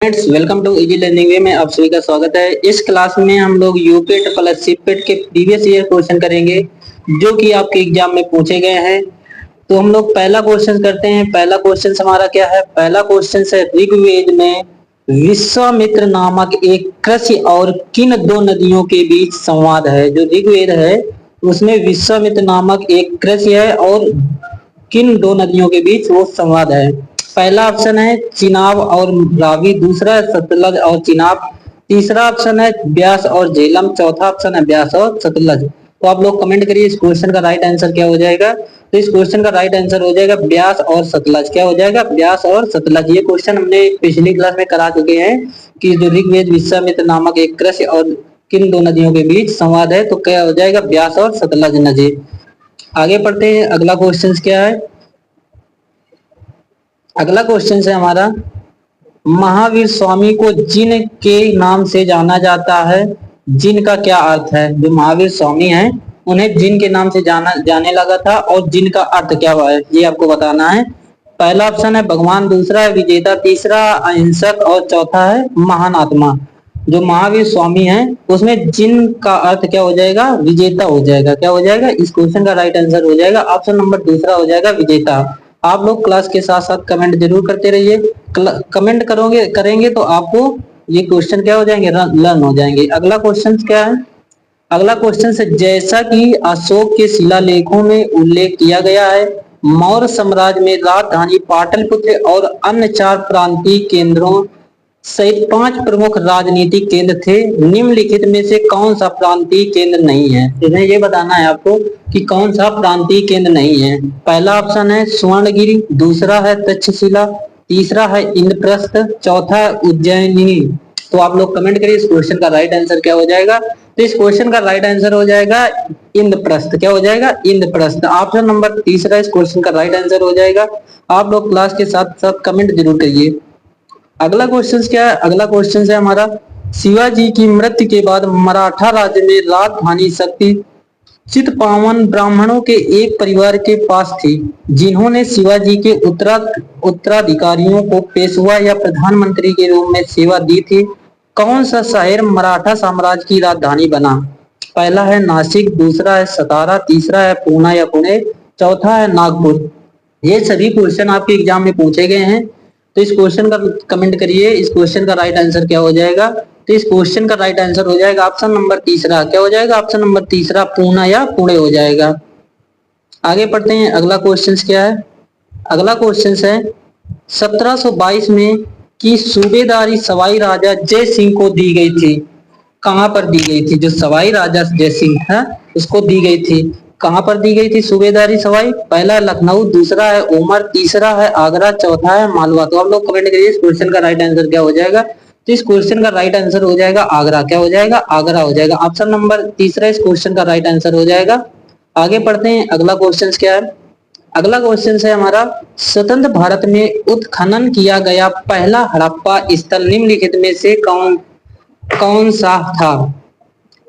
Friends, welcome to easy learning way में आप सभी का स्वागत है। इस क्लास में हम लोग यूपेट प्लस सीपेट के प्रीवियस ईयर क्वेश्चन करेंगे जो कि आपके एग्जाम में पूछे गए हैं। तो हम लोग पहला क्वेश्चन करते हैं। पहला क्वेश्चन हमारा क्या है? पहला क्वेश्चन है, ऋग्वेद में विश्वामित्र नामक एक कृषि और किन दो नदियों के बीच संवाद है। जो ऋग्वेद है उसमें विश्वामित्र नामक एक कृषि है और किन दो नदियों के बीच वो संवाद है। पहला ऑप्शन है चिनाब और रावी, दूसरा है सतलज और चिनाब, तीसरा ऑप्शन है ब्यास और झेलम, चौथा ऑप्शन है ब्यास और सतलज। तो आप लोग कमेंट करिए इस क्वेश्चन का राइट आंसर क्या हो जाएगा। तो इस क्वेश्चन का राइट आंसर हो जाएगा ब्यास और सतलज। क्या हो जाएगा? ब्यास और सतलज। ये क्वेश्चन हमने पिछली क्लास में करा चुके हैं कि जो ऋग्वेद विश्वामित्र नामक एक कृषि और किन दो नदियों के बीच संवाद है, तो क्या हो जाएगा? ब्यास और सतलज नदी। आगे पढ़ते हैं। अगला क्वेश्चन क्या है? अगला क्वेश्चन है हमारा, महावीर स्वामी को जिन के नाम से जाना जाता है, जिन का क्या अर्थ है? जो महावीर स्वामी हैं उन्हें जिन के नाम से जाने लगा था और जिन का अर्थ क्या हुआ है ये आपको बताना है। पहला ऑप्शन है भगवान, दूसरा है विजेता, तीसरा अहिंसक और चौथा है महान आत्मा। जो महावीर स्वामी हैं उसमें जिन का अर्थ क्या हो जाएगा? विजेता हो जाएगा। क्या हो जाएगा? इस क्वेश्चन का राइट आंसर हो जाएगा ऑप्शन नंबर दूसरा हो जाएगा, विजेता। आप लोग क्लास के साथ साथ कमेंट जरूर करते रहिए। कमेंट करेंगे तो आपको ये क्वेश्चन क्या हो जाएंगे? लर्न हो जाएंगे। अगला क्वेश्चन क्या है? अगला क्वेश्चन से, जैसा कि अशोक के शिलालेखों में उल्लेख किया गया है, मौर्य साम्राज्य में राजधानी पाटलिपुत्र और अन्य 4 प्रांतीय केंद्रों सहित 5 प्रमुख राजनीतिक केंद्र थे। निम्नलिखित में से कौन सा प्रांतीय केंद्र नहीं है? इन्हें ये बताना है आपको कि कौन सा प्रांतीय केंद्र नहीं है। पहला ऑप्शन है स्वर्णगिरी, दूसरा है तक्षशिला, तीसरा है इंद्रप्रस्थ, चौथा है उज्जैनी। तो आप लोग कमेंट करिए इस क्वेश्चन का राइट आंसर क्या हो जाएगा। तो इस क्वेश्चन का राइट आंसर हो जाएगा इंद्रप्रस्थ। क्या हो जाएगा? इंद्रप्रस्थ। ऑप्शन नंबर तीसरा इस क्वेश्चन का राइट आंसर हो जाएगा। आप लोग क्लास के साथ साथ कमेंट जरूर करिए। अगला क्वेश्चन क्या है? अगला क्वेश्चन है हमारा, शिवाजी की मृत्यु के बाद मराठा राज्य में राजधानी शक्ति चितपावन ब्राह्मणों के एक परिवार के पास थी, जिन्होंने शिवाजी के उत्तराधिकारियों को पेशवा या प्रधानमंत्री के रूप में सेवा दी थी। कौन सा शहर मराठा साम्राज्य की राजधानी बना? पहला है नासिक, दूसरा है सतारा, तीसरा है पूना या पुणे, चौथा है नागपुर। ये सभी क्वेश्चन आपके एग्जाम में पूछे गए हैं। तो इस क्वेश्चन का कमेंट करिए, इस क्वेश्चन का राइट आंसर क्या हो जाएगा। तो इस क्वेश्चन का राइट आंसर हो जाएगा ऑप्शन नंबर तीसरा। क्या हो जाएगा? ऑप्शन नंबर तीसरा, पूना या पुणे हो जाएगा। आगे पढ़ते हैं। अगला क्वेश्चन क्या है? अगला क्वेश्चन है, 1722 में की सूबेदारी सवाई राजा जय सिंह को दी गई थी। कहां पर दी गई थी? जो सवाई राजा जय सिंह है उसको दी गई थी। कहां पर दी गई थी सूबेदारी सवाई? पहला है लखनऊ, दूसरा है उमर, तीसरा है आगरा, चौथा है मालवा। तो आप लोग कमेंट करिए इस क्वेश्चन का राइट आंसर क्या हो जाएगा। तो इस क्वेश्चन का राइट आंसर हो जाएगा आगरा। क्या हो जाएगा? आगरा हो जाएगा। ऑप्शन नंबर तीसरा इस क्वेश्चन का राइट आंसर हो जाएगा। आगे पढ़ते हैं। अगला क्वेश्चन क्या है? अगला क्वेश्चन है हमारा, स्वतंत्र भारत में उत्खनन किया गया पहला हड़प्पा स्थल निम्नलिखित में से कौन कौन सा था?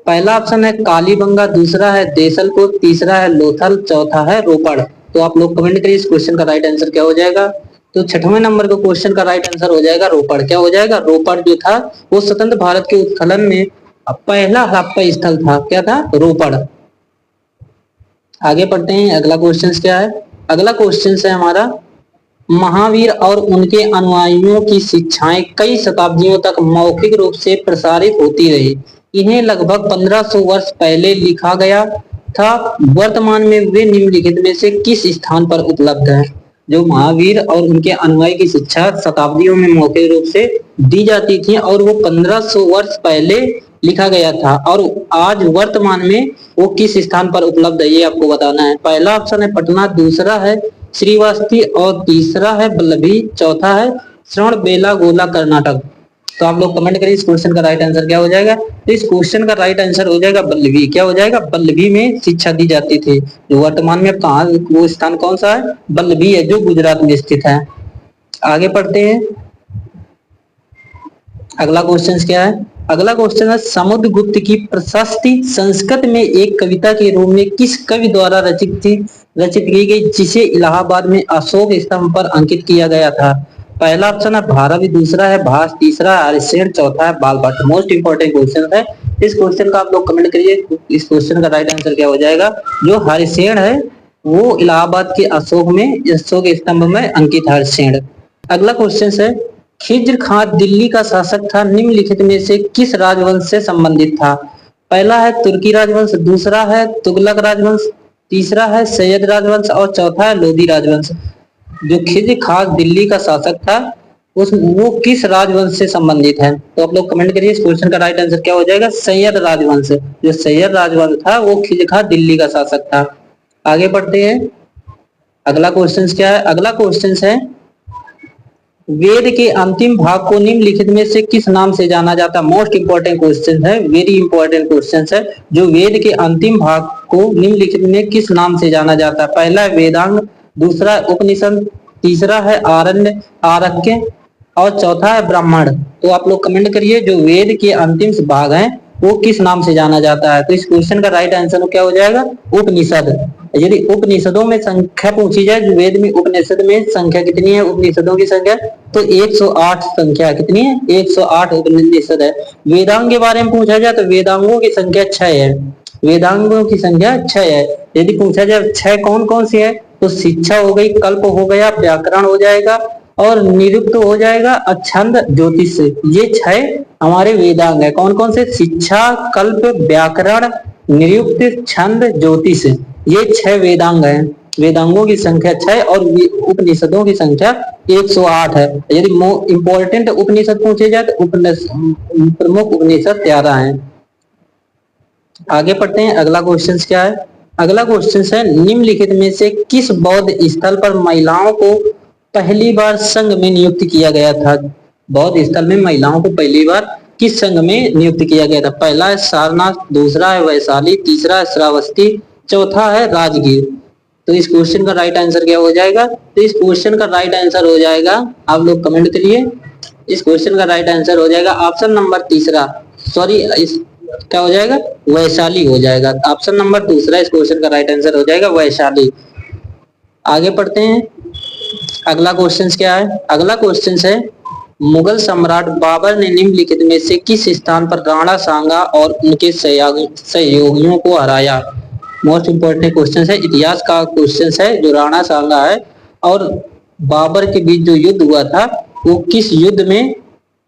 पहला ऑप्शन है कालीबंगा, दूसरा है देसलपुर, तीसरा है लोथल, चौथा है रोपड़। तो आप लोग कमेंट करिए इस क्वेश्चन का राइट आंसर क्या हो जाएगा। तो 6वें नंबर का क्वेश्चन का राइट आंसर हो जाएगा रोपड़। क्या हो जाएगा? रोपड़ जो था वो स्वतंत्र भारत के उत्खनन में पहला हड़प्पा स्थल था। क्या था? रोपड़। आगे पढ़ते हैं। अगला क्वेश्चन क्या है? अगला क्वेश्चन है हमारा, महावीर और उनके अनुयायियों की शिक्षाएं कई शताब्दियों तक मौखिक रूप से प्रसारित होती रही। इन्हें लगभग 1500 वर्ष पहले लिखा गया था। वर्तमान में वे निम्नलिखित में से किस स्थान पर उपलब्ध है? जो महावीर और उनके अनुयायी की शिक्षा शताब्दियों में मौखिक रूप से दी जाती थी और वो 1500 वर्ष पहले लिखा गया था और आज वर्तमान में वो किस स्थान पर उपलब्ध है ये आपको बताना है। पहला ऑप्शन है पटना, दूसरा है श्रीवास्ती और तीसरा है बल्लभी, चौथा है श्रवणबेलागोला कर्नाटक। तो आप लोग कमेंट करिए इस क्वेश्चन का राइट आंसर क्या हो जाएगा। तो इस क्वेश्चन का राइट आंसर हो जाएगा बल्लभी। क्या हो जाएगा? बल्लभी में शिक्षा दी जाती थी। जो वर्तमान में कहा वो स्थान कौन सा है? बल्लभी है, जो गुजरात में स्थित है। आगे पढ़ते हैं। अगला क्वेश्चन क्या है? अगला क्वेश्चन है, समुद्रगुप्त की प्रशस्ति संस्कृत में एक कविता के रूप में किस कवि द्वारा रचित की गई, जिसे इलाहाबाद में अशोक स्तंभ पर अंकित किया गया था? पहला ऑप्शन है भारवी, दूसरा है भास, तीसरा है हरिश्चंद्र, चौथा है बाल भट्ट। मोस्ट इंपॉर्टेंट क्वेश्चन है, इस क्वेश्चन का आप लोग कमेंट करिए, इस क्वेश्चन का राइट आंसर क्या हो जाएगा। जो हरिश्चंद्र है वो इलाहाबाद के अशोक स्तंभ में अंकित है हरिश्चंद्र। अगला क्वेश्चन है खिज्र खान दिल्ली का शासक था, निम्नलिखित में से किस राजवंश से संबंधित था। पहला है तुर्की राजवंश, दूसरा है तुगलक राजवंश, तीसरा है सैयद राजवंश और चौथा है लोधी राजवंश। जो खिज्र खान दिल्ली का शासक था उस वो किस राजवंश से संबंधित है, तो आप लोग कमेंट करिए। इस क्वेश्चन का राइट आंसर क्या हो जाएगा, सैयद राजवंश। जो सैयद राजवंश था वो खिज्र खान दिल्ली का शासक था। आगे बढ़ते हैं, अगला क्वेश्चन क्या है। अगला क्वेश्चन है वेद के अंतिम भाग को निम्नलिखित में से किस नाम से जाना जाता है। मोस्ट इंपॉर्टेंट क्वेश्चन है, वेरी इंपॉर्टेंट क्वेश्चन है। जो वेद के अंतिम भाग को निम्नलिखित में किस नाम से जाना जाता है। पहला है वेदांग, दूसरा है उपनिषद, तीसरा है आरण्य और चौथा है ब्राह्मण। तो आप लोग कमेंट करिए जो वेद के अंतिम भाग हैं वो किस नाम से जाना जाता है। तो इस क्वेश्चन का राइट आंसर क्या हो जाएगा, उपनिषद। यदि उपनिषदों में संख्या पूछी जाए, जो वेद में उपनिषद में संख्या कितनी है, उपनिषदों की संख्या, तो 108 संख्या कितनी है, 108 उपनिषद है। वेदांग के बारे में पूछा जाए तो वेदांगों की संख्या 6 है। वेदांगों की संख्या 6 है। यदि पूछा जाए 6 कौन कौन सी है, तो शिक्षा हो गई, कल्प हो गया, व्याकरण हो जाएगा और निरुक्त हो जाएगा, छंद, ज्योतिष। ये 6 हमारे वेदांग है। कौन कौन से, शिक्षा, कल्प, व्याकरण, निरुक्त, छंद, ज्योतिष। ये 6 वेदांग हैं। वेदांगों की संख्या 6 और उपनिषदों की संख्या 108 है। यदि इंपॉर्टेंट उपनिषद पूछे जाए तो प्रमुख उपनिषद 13 हैं। आगे पढ़ते हैं, अगला क्वेश्चन क्या है। अगला क्वेश्चन है निम्नलिखित में से किस बौद्ध स्थल पर महिलाओं को पहली बार संघ में नियुक्त किया गया था। बौद्ध स्थल में महिलाओं को पहली बार किस संघ में नियुक्त किया गया था। पहला है सारनाथ, दूसरा है वैशाली, तीसरा है श्रावस्ती, चौथा है राजगीर। तो इस क्वेश्चन का राइट आंसर क्या हो जाएगा, तो इस क्वेश्चन का राइट आंसर हो जाएगा, आप लोग कमेंट करिए। इस क्वेश्चन का राइट आंसर हो जाएगा ऑप्शन नंबर तीसरा, सॉरी इस क्या हो जाएगा, वैशाली हो जाएगा। ऑप्शन नंबर दूसरा इस क्वेश्चन का राइट आंसर हो जाएगा वैशाली। आगे पढ़ते हैं, अगला क्वेश्चन क्या है। अगला क्वेश्चन है मुगल सम्राट बाबर ने निम्नलिखित में से किस स्थान पर राणा सांगा और उनके सहयोगियों को हराया। मोस्ट इंपोर्टेंट क्वेश्चन है, इतिहास का क्वेश्चन है। जो राणा सांगा है और बाबर के बीच जो युद्ध हुआ था वो किस युद्ध में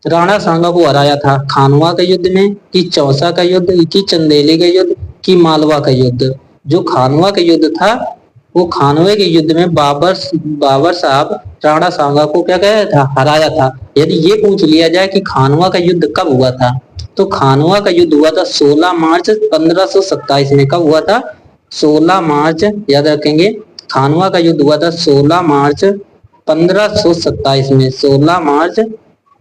राणा सांगा को हराया था। खानवा के युद्ध में, कि चौसा का युद्ध, कि चंदेली का युद्ध, कि मालवा का युद्ध। जो खानवा का युद्ध था वो खानवे के युद्ध में बाबर साहब राणा सांगा को क्या कहा था, हराया था। यदि ये पूछ लिया जाए कि खानवा का युद्ध कब हुआ था, तो खानवा का युद्ध हुआ था 16 मार्च 1527 में। कब हुआ था, 16 मार्च, याद रखेंगे। खानवा का युद्ध हुआ था 16 मार्च 1527 में। 16 मार्च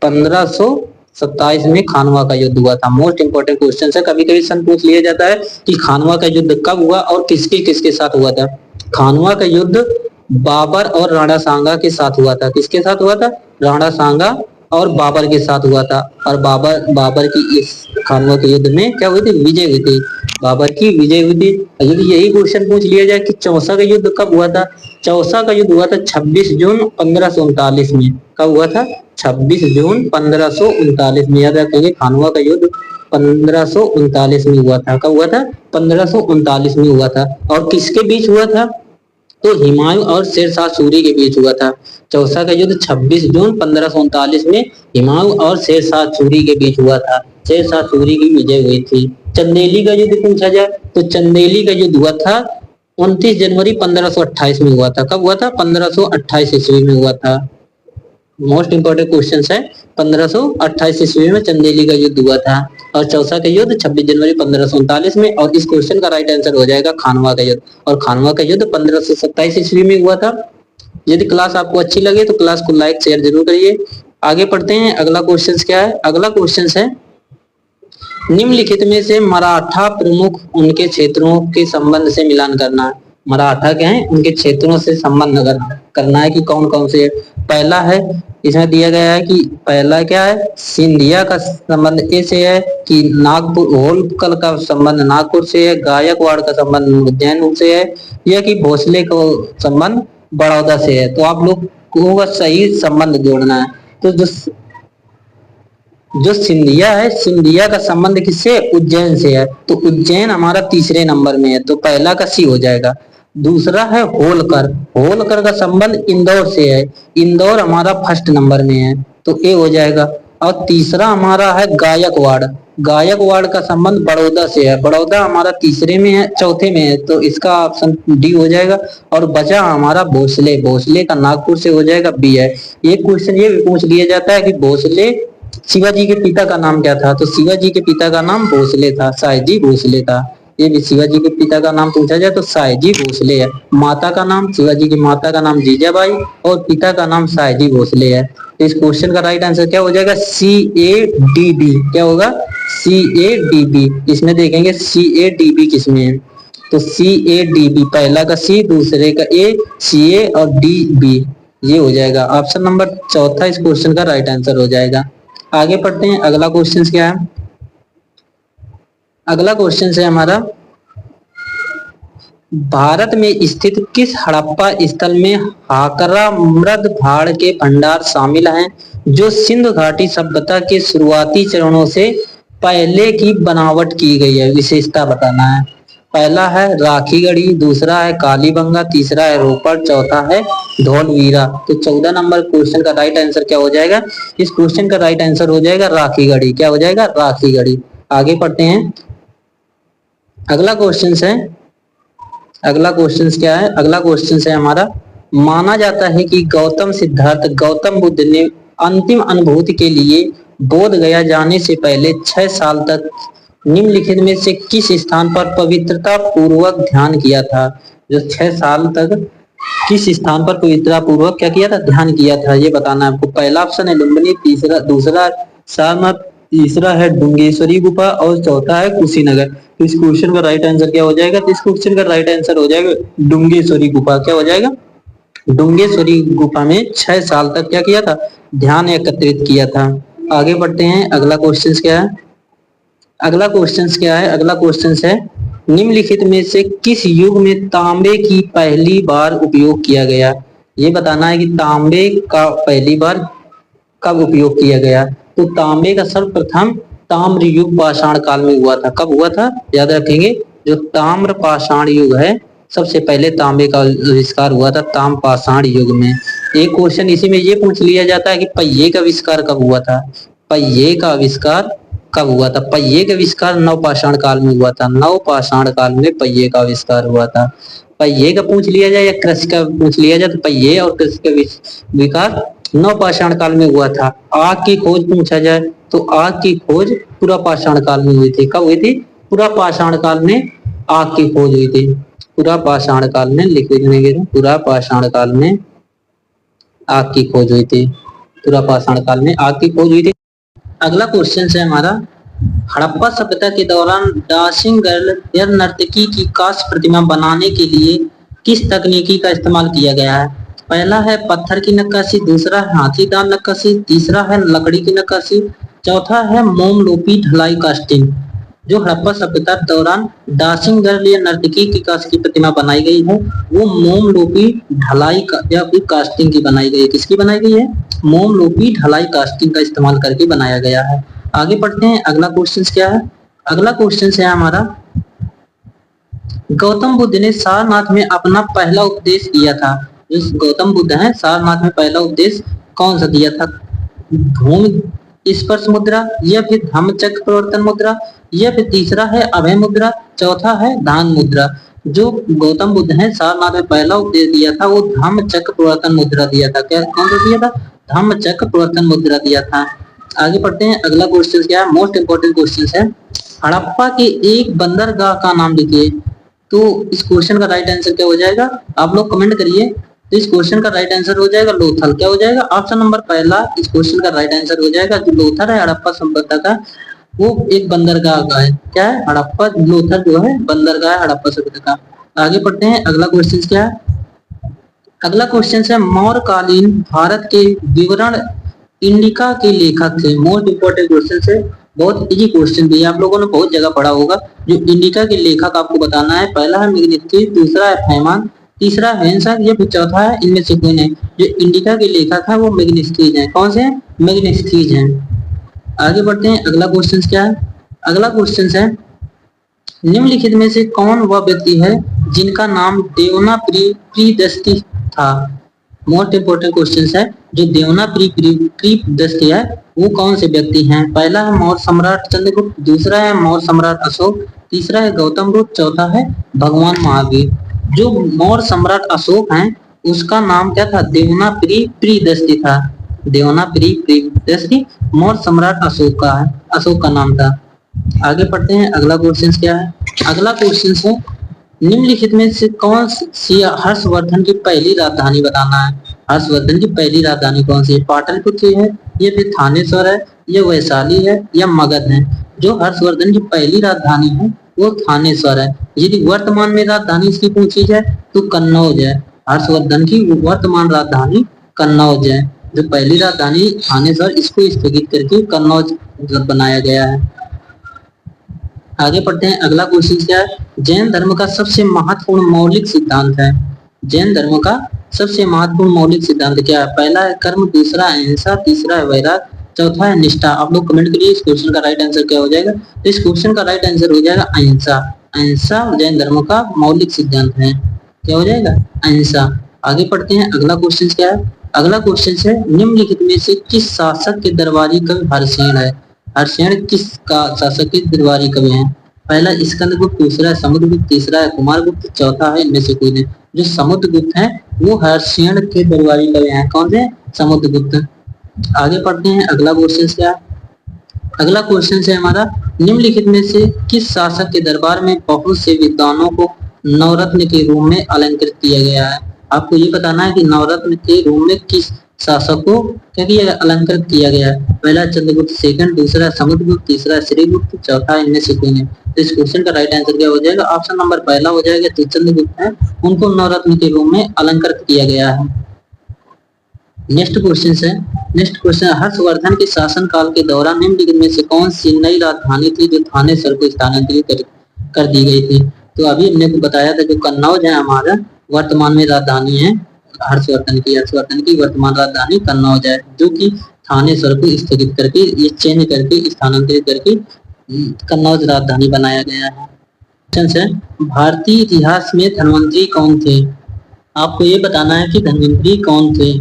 1527 में खानवा का युद्ध हुआ था। मोस्ट इंपोर्टेंट क्वेश्चन है, कभी कभी सन पूछ लिया जाता है कि खानवा का युद्ध कब हुआ और किसके किसके साथ हुआ था। खानवा का युद्ध बाबर और राणा सांगा के साथ हुआ था। किसके साथ हुआ था, राणा सांगा और बाबर के साथ हुआ था। और बाबर की इस खानवा के युद्ध में क्या हुई थी, विजय हुई थी, बाबर की विजय हुई थी। यदि यही क्वेश्चन पूछ लिया जाए कि चौसा का युद्ध कब हुआ था, चौसा का युद्ध हुआ था 26 जून 1539 में। कब हुआ था, 26 जून 1539 में। याद रखेंगे, खानवा का युद्ध 1539 में हुआ था। कब हुआ था, 1539 में हुआ था। और किसके बीच हुआ था, तो हुमायूं और शेरशाह सूरी के बीच हुआ था। चौसा का युद्ध 26 जून 1539 में हुमायूं और शेरशाह सूरी के बीच हुआ था। शेरशाह सूरी की विजय हुई थी। चंदेली का युद्ध पूछा जाए तो चंदेली का युद्ध हुआ था 29 जनवरी 1528 में हुआ था। कब हुआ था, 1528 ईस्वी में हुआ था। मोस्ट इंपोर्टेंट क्वेश्चन है, 1528 ईस्वी में चंदेली का युद्ध हुआ था। और चौसा का युद्ध 26 जनवरी 1539 में। और इस क्वेश्चन का राइट आंसर हो जाएगा खानवा का युद्ध। और खानवा का युद्ध 1527 ईस्वी में हुआ था। यदि क्लास आपको अच्छी लगे तो क्लास को लाइक शेयर जरूर करिए। आगे पढ़ते हैं, अगला क्वेश्चन क्या है। अगला क्वेश्चन है निम्नलिखित में से मराठा प्रमुख उनके क्षेत्रों के संबंध से मिलान करना है। मराठा क्या है, उनके क्षेत्रों से संबंध करना है कि कौन कौन से। पहला है, इसमें दिया गया है कि पहला क्या है, सिंधिया का संबंध ए से है, कि नागपुर होलकर का संबंध नागपुर से है, गायकवाड़ का संबंध उज्जैन से है, या कि भोसले का संबंध बड़ौदा से है। तो आप लोग को का सही संबंध जोड़ना है। तो जो सिंधिया है, सिंधिया का संबंध किससे, उज्जैन से है, तो उज्जैन हमारा तीसरे नंबर में है, तो पहला का सी हो जाएगा। दूसरा है होलकर, होलकर का संबंध इंदौर से है, इंदौर हमारा फर्स्ट नंबर में है, तो ए हो जाएगा। और तीसरा हमारा है गायकवाड़, गायकवाड़ का संबंध बड़ौदा से है, बड़ौदा हमारा तीसरे में है, चौथे में है, तो इसका ऑप्शन डी हो जाएगा। और बचा हमारा भोसले, भोसले का नागपुर से हो जाएगा, बी है। ये क्वेश्चन ये भी पूछ लिया जाता है कि भोसले शिवाजी के पिता का नाम क्या था, तो शिवाजी के पिता का नाम भोसले था, सायजी भोसले था। ये भी शिवाजी के पिता का नाम पूछा जाए तो सायजी भोसले है। माता का नाम, शिवाजी की माता का नाम जीजाबाई और पिता का नाम सायजी भोसले है। तो इस क्वेश्चन का राइट आंसर क्या हो जाएगा, CADB। क्या होगा, CADB। इसमें देखेंगे CADB किसमें है, तो CADB, पहला का C, दूसरे का A, CA और DB, ये हो जाएगा ऑप्शन नंबर चौथा इस क्वेश्चन का राइट आंसर हो जाएगा। आगे पढ़ते हैं, अगला क्वेश्चन क्या है। अगला क्वेश्चन है हमारा, भारत में स्थित किस हड़प्पा स्थल में हाकरा मृद भाड़ के भंडार शामिल हैं, जो सिंधु घाटी सभ्यता के शुरुआती चरणों से पहले की बनावट की गई है, विशेषता बताना है। पहला है राखीगढ़ी, दूसरा है कालीबंगा, तीसरा है रोपड़, चौथा है धौलवीरा। तो 14 नंबर क्वेश्चन का राइट आंसर क्या हो जाएगा, इस क्वेश्चन का राइट आंसर हो जाएगा राखीगढ़ी। क्या हो जाएगा, राखीगढ़ी। आगे पढ़ते हैं, अगला क्वेश्चन है, अगला क्वेश्चन क्या है, अगला क्वेश्चन है हमारा, माना जाता है कि गौतम सिद्धार्थ गौतम बुद्ध ने अंतिम अनुभूति के लिए बोध गया जाने से पहले 6 साल तक निम्नलिखित में से किस स्थान पर पवित्रता पूर्वक ध्यान किया था। जो 6 साल तक किस स्थान पर पवित्रता पूर्वक क्या किया था, ध्यान किया था, ये बताना है आपको। पहला ऑप्शन है लुम्बिनी, तीसरा दूसरा सारनाथ, तीसरा है डुंगेश्वरी गुफा और चौथा है कुशीनगर। तो इस क्वेश्चन का राइट आंसर क्या हो जाएगा, तो इस क्वेश्चन का राइट आंसर हो जाएगा डुंगेश्वरी गुफा। क्या हो जाएगा, डुंगेश्वरी गुफा में 6 साल तक क्या किया था, ध्यान एकत्रित किया था। आगे बढ़ते हैं, अगला क्वेश्चन क्या है, अगला क्वेश्चन क्या है, अगला क्वेश्चन है, निम्नलिखित में से किस युग में तांबे की पहली बार उपयोग किया गया। ये बताना है कि तांबे का पहली बार कब उपयोग किया गया। तो तांबे का सर्वप्रथम ताम्र युग पाषाण काल में हुआ था। कब हुआ था, याद रखेंगे, जो ताम्र पाषाण युग है, सबसे पहले तांबे का आविष्कार हुआ था ताम्र पाषाण युग में। एक क्वेश्चन इसी में ये पूछ लिया जाता है कि पहिए का आविष्कार कब हुआ था, पहिए का आविष्कार कब हुआ था। पहिए का आविष्कार नवपाषाण काल में हुआ था, नवपाषाण काल में पहिए का आविष्कार हुआ था। पहिए का पूछ लिया जाए या कृषि का पूछ लिया जाए, तो पहिए और कृषि का विकास नवपाषाण काल में हुआ था। आग की खोज पूछा जाए तो आग की खोज पुरापाषाण काल में हुई थी। कब हुई थी, पुरापाषाण काल में आग की खोज हुई थी। पुरापाषाण काल में, लिख लेंगे, पुरापाषाण काल में आग की खोज हुई थी, पुरापाषाण काल में आग की खोज हुई थी। अगला क्वेश्चन है हमारा, हड़प्पा सभ्यता के दौरान डांसिंग गर्ल या नर्तकी की काष्ठ प्रतिमा बनाने के लिए किस तकनीकी का इस्तेमाल किया गया है। पहला है पत्थर की नक्काशी, दूसरा है हाथी दांत नक्काशी, तीसरा है लकड़ी की नक्काशी, चौथा है मोमलोपी ढलाई कास्टिंग। जो हड़प्पा सभ्यता के दौरान डांसिंग गर्ल या नर्तकी की काष्ठ की प्रतिमा बनाई गई है, वो मोमलोपी ढलाई या फिर कास्टिंग की बनाई गई है। किसकी बनाई गई है, मोमलोपी ढलाई कास्टिंग का इस्तेमाल करके बनाया गया है। आगे बढ़ते हैं, अगला क्वेश्चन क्या है, अगला क्वेश्चन है हमारा, गौतम बुद्ध ने सारनाथ में अपना पहला उपदेश दिया था। इस गौतम बुद्ध है सारनाथ में पहला उपदेश कौन सा दिया था, भूमि स्पर्श मुद्रा या फिर धम्मचक्र प्रवर्तन मुद्रा या फिर तीसरा है अभय मुद्रा, चौथा है दान मुद्रा। जो गौतम बुद्ध है सारनाथ में पहला उपदेश दिया था वो धम्मचक्र प्रवर्तन मुद्रा दिया था। क्या कौन सा दिया था, धम्मचक्र प्रवर्तन मुद्रा दिया था। आगे पढ़ते हैं, अगला क्वेश्चन क्या है, मोस्ट इंपोर्टेंट क्वेश्चन है, हड़प्पा के एक बंदरगाह का नाम लिखिए। तो इस क्वेश्चन का राइट आंसर क्या हो जाएगा, आप लोग कमेंट करिए। तो इस क्वेश्चन का राइट आंसर हो जाएगा लोथल। क्या हो जाएगा, ऑप्शन नंबर पहला इस क्वेश्चन का राइट आंसर हो जाएगा। जो लोथल है हड़प्पा सभ्यता का, वो एक बंदरगाह का है। क्या है, हड़प्पा लोथल जो है बंदरगाह है हड़प्पा सभ्यता का। आगे पढ़ते हैं, अगला क्वेश्चन क्या है, अगला क्वेश्चन है, मौर्यकालीन भारत के विवरण इंडिका के लेखक थे। मोस्ट इंपोर्टेंट क्वेश्चन है, बहुत इजी क्वेश्चन भी आप लोगों ने बहुत जगह पढ़ा होगा। जो इंडिका के लेखक आपको बताना है, पहला है मेग्नेटिस, दूसरा है फैमान, तीसरा हेंसा या फिर चौथा है इनमें से कोई नहीं। जो इंडिका के लेखक है वो मैग्नेस्कीज है। कौन से? मैग्नेस्कीज हैं। आगे बढ़ते हैं, अगला क्वेश्चन क्या है? अगला क्वेश्चन है निम्नलिखित में से कौन वह व्यक्ति है जिनका नाम देवना प्रियदस्ती था? मोस्ट इंपोर्टेंट क्वेश्चन है। जो देवना प्रियदस्ती है वो कौन से व्यक्ति हैं? पहला है मौर्य सम्राट चंद्रगुप्त, दूसरा है मौर्य सम्राट अशोक, तीसरा है गौतम बुद्ध, चौथा है भगवान महावीर। जो मौर्य सम्राट अशोक हैं उसका नाम क्या था? देवना प्रियदस्ती था। देवना प्रियदस्ती मौर्य सम्राट अशोक का नाम था। आगे पढ़ते हैं, अगला क्वेश्चन क्या है? अगला क्वेश्चन है निम्नलिखित में से कौन सी हर्षवर्धन की पहली राजधानी बताना है? हर्षवर्धन की पहली राजधानी कौन सी है? पाटलिपुत्र है या फिर थानेश्वर है या वैशाली है या मगध है? जो हर्षवर्धन की पहली राजधानी है वो थानेश्वर है। यदि वर्तमान में राजधानी इसकी पूछी जाए तो कन्नौज है। हर्षवर्धन की वर्तमान राजधानी कन्नौज है। जो पहली राजधानी थानेश्वर, इसको स्थगित करके कन्नौज बनाया गया है। आगे पढ़ते हैं, अगला क्वेश्चन क्या है? जैन धर्म का सबसे महत्वपूर्ण मौलिक सिद्धांत है। जैन धर्म का सबसे महत्वपूर्ण मौलिक सिद्धांत क्या है? पहला है कर्म, दूसरा है अहिंसा, तीसरा है वैराग्य, चौथा है निष्ठा। आप लोग कमेंट करिए इस क्वेश्चन का राइट आंसर क्या हो जाएगा। तो इस क्वेश्चन का राइट आंसर हो जाएगा अहिंसा। अहिंसा जैन धर्म का मौलिक सिद्धांत है। क्या हो जाएगा? अहिंसा। आगे पढ़ते हैं, अगला क्वेश्चन क्या है? अगला क्वेश्चन है निम्नलिखित में से किस शासक के दरबारी कवि हर्षेण है? हर्षेण किसका शासक के दरबारी कवि हैं? पहला स्कंदगुप्त, दूसरा है समुद्रगुप्त, तीसरा है कुमारगुप्त, चौथा है इनमें से कोई नहीं। जो समुद्रगुप्त हैं वो हर्षेण के दरबारी कवि हैं। कौन से? समुद्रगुप्त। आगे पढ़ते हैं, अगला क्वेश्चन क्या है? अगला क्वेश्चन है हमारा निम्नलिखित में से किस शासक के दरबार में बहुत से विद्वानों को नवरत्न के रूप में अलंकृत किया गया है? आपको ये बताना है कि नवरत्न के रूप में किस शासक को क्या किया, अलंकृत किया गया है? पहला चंद्रगुप्त सेकंड, दूसरा समुद्रगुप्त, तीसरा श्रीगुप्त, चौथा इनमें से कोई नहीं। तो इस क्वेश्चन का राइट आंसर क्या हो जाएगा? ऑप्शन नंबर पहला हो जाएगा। तो चंद्रगुप्त है, उनको नवरत्न के रूप में अलंकृत किया गया है। नेक्स्ट क्वेश्चन है हर्षवर्धन के शासन काल के दौरान निम्नलिखित में से कौन सी नई राजधानी थी जो थानेसर को स्थानांतरित कर दी गई थी? तो अभी हमने बताया था जो कन्नौज है हमारा वर्तमान में राजधानी है हर्षवर्धन की वर्तमान राजधानी कन्नौज है, जो कि थानेसर को स्थगित करके ये चेंज करके स्थानांतरित करके कन्नौज राजधानी बनाया गया है। क्वेश्चन है भारतीय इतिहास में धन्वंतरी कौन थे? आपको ये बताना है कि धन्वंतरी कौन थे।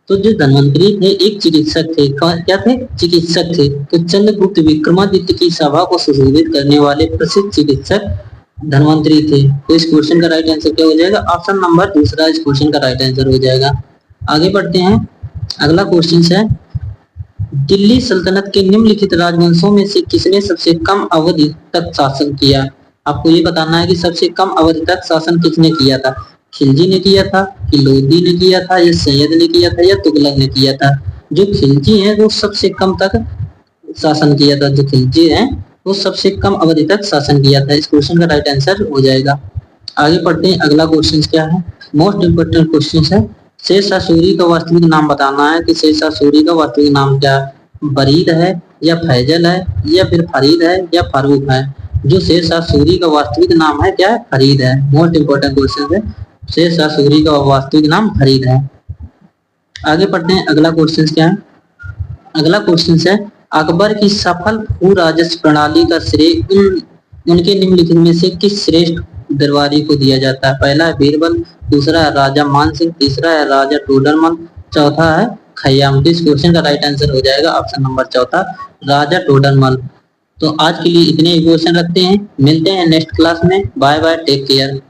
तो जो धन्वंतरी थे एक चिकित्सक थे। क्या थे? चिकित्सक थे। तो चंद्रगुप्त विक्रमादित्य की सभा को सुशोभित करने वाले प्रसिद्ध चिकित्सक धन्वंतरी थे। तो इस क्वेश्चन का राइट आंसर क्या हो जाएगा? ऑप्शन नंबर दूसरा इस क्वेश्चन का राइट आंसर हो जाएगा। आगे बढ़ते हैं, अगला क्वेश्चन है दिल्ली सल्तनत के निम्नलिखित राजवंशों में से किसने सबसे कम अवधि तक शासन किया? आपको ये बताना है कि सबसे कम अवधि तक शासन किसने किया था? खिलजी ने किया था, कि लोदी ने किया था, या सैयद ने किया था, या तुगलक ने किया था? जो खिलजी हैं वो सबसे कम तक शासन किया था। जो खिलजी हैं वो सबसे कम अवधि तक शासन किया था। इस क्वेश्चन का राइट आंसर हो जाएगा। आगे पढ़ते हैं, अगला क्वेश्चन क्या है? मोस्ट इंपोर्टेंट क्वेश्चन है शेरशाह सूरी का वास्तविक नाम बताना है कि शेरशाह सूरी का वास्तविक नाम क्या है? बरीद है या फैजल है या फिर फरीद है या फारूक है? जो शेरशाह सूरी का वास्तविक नाम है क्या है? फरीद है। मोस्ट इंपोर्टेंट क्वेश्चन है शेरशाह सूरी का वास्तविक नाम फरीद है। आगे पढ़ते हैं, अगला क्वेश्चन क्या है? अगला क्वेश्चन है अकबर की सफल भू राजस्व प्रणाली का श्रेय उनके निम्नलिखित में से किस श्रेष्ठ दरबारी को दिया जाता है? पहला है बीरबल, दूसरा है राजा मान सिंह, तीसरा है राजा टोडरमल, चौथा है खयाम। इस क्वेश्चन का राइट आंसर हो जाएगा ऑप्शन नंबर चौथा, राजा टोडरमल। तो आज के लिए इतने क्वेश्चन रखते हैं, मिलते हैं नेक्स्ट क्लास में। Bye bye, take care.